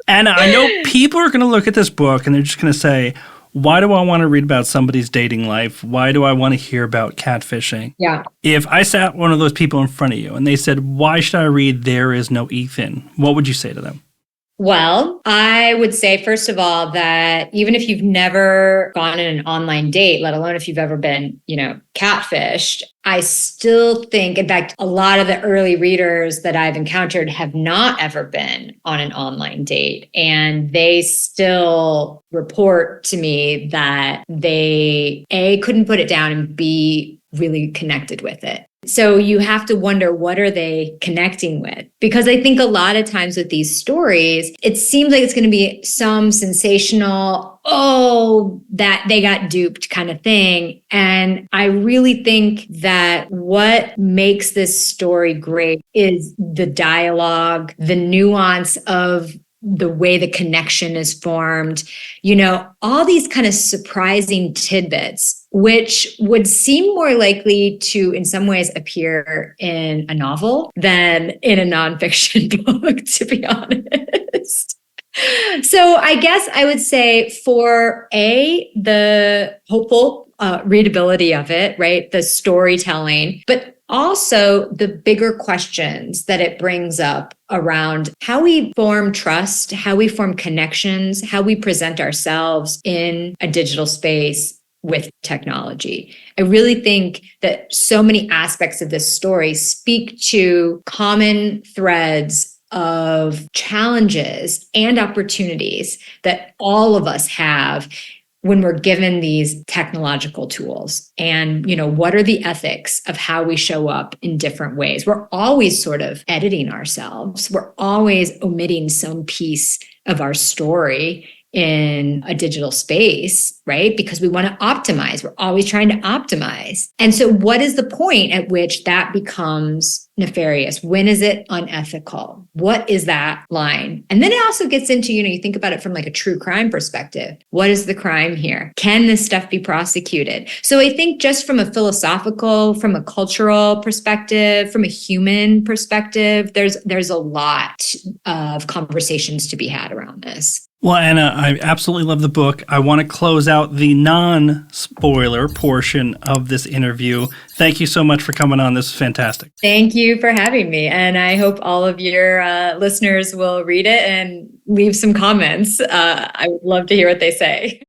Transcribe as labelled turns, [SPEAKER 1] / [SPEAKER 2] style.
[SPEAKER 1] And I know people are going to look at this book and they're just going to say, why do I want to read about somebody's dating life? Why do I want to hear about catfishing?
[SPEAKER 2] Yeah.
[SPEAKER 1] If I sat one of those people in front of you and they said, why should I read There Is No Ethan? What would you say to them?
[SPEAKER 2] Well, I would say, first of all, that even if you've never gone on an online date, let alone if you've ever been, catfished, I still think, in fact, a lot of the early readers that I've encountered have not ever been on an online date. And they still report to me that they, A, couldn't put it down, and B, really connected with it. So you have to wonder, what are they connecting with? Because I think a lot of times with these stories, it seems like it's going to be some sensational, oh, that they got duped kind of thing. And I really think that what makes this story great is the dialogue, the nuance of the way the connection is formed, all these kind of surprising tidbits, which would seem more likely to, in some ways, appear in a novel than in a nonfiction book, to be honest. So I guess I would say, for the hopeful readability of it, right? The storytelling, but also the bigger questions that it brings up around how we form trust, how we form connections, how we present ourselves in a digital space with technology. I really think that so many aspects of this story speak to common threads of challenges and opportunities that all of us have when we're given these technological tools. And, what are the ethics of how we show up in different ways? We're always sort of editing ourselves. We're always omitting some piece of our story in a digital space, right? Because we want to optimize. We're always trying to optimize. And so what is the point at which that becomes nefarious? When is it unethical? What is that line? And then it also gets into, you think about it from like a true crime perspective. What is the crime here? Can this stuff be prosecuted? So I think just from a philosophical, from a cultural perspective, from a human perspective, there's a lot of conversations to be had around this.
[SPEAKER 1] Well, Anna, I absolutely love the book. I want to close out the non-spoiler portion of this interview. Thank you so much for coming on. This is fantastic.
[SPEAKER 2] Thank you for having me. And I hope all of your listeners will read it and leave some comments. I would love to hear what they say.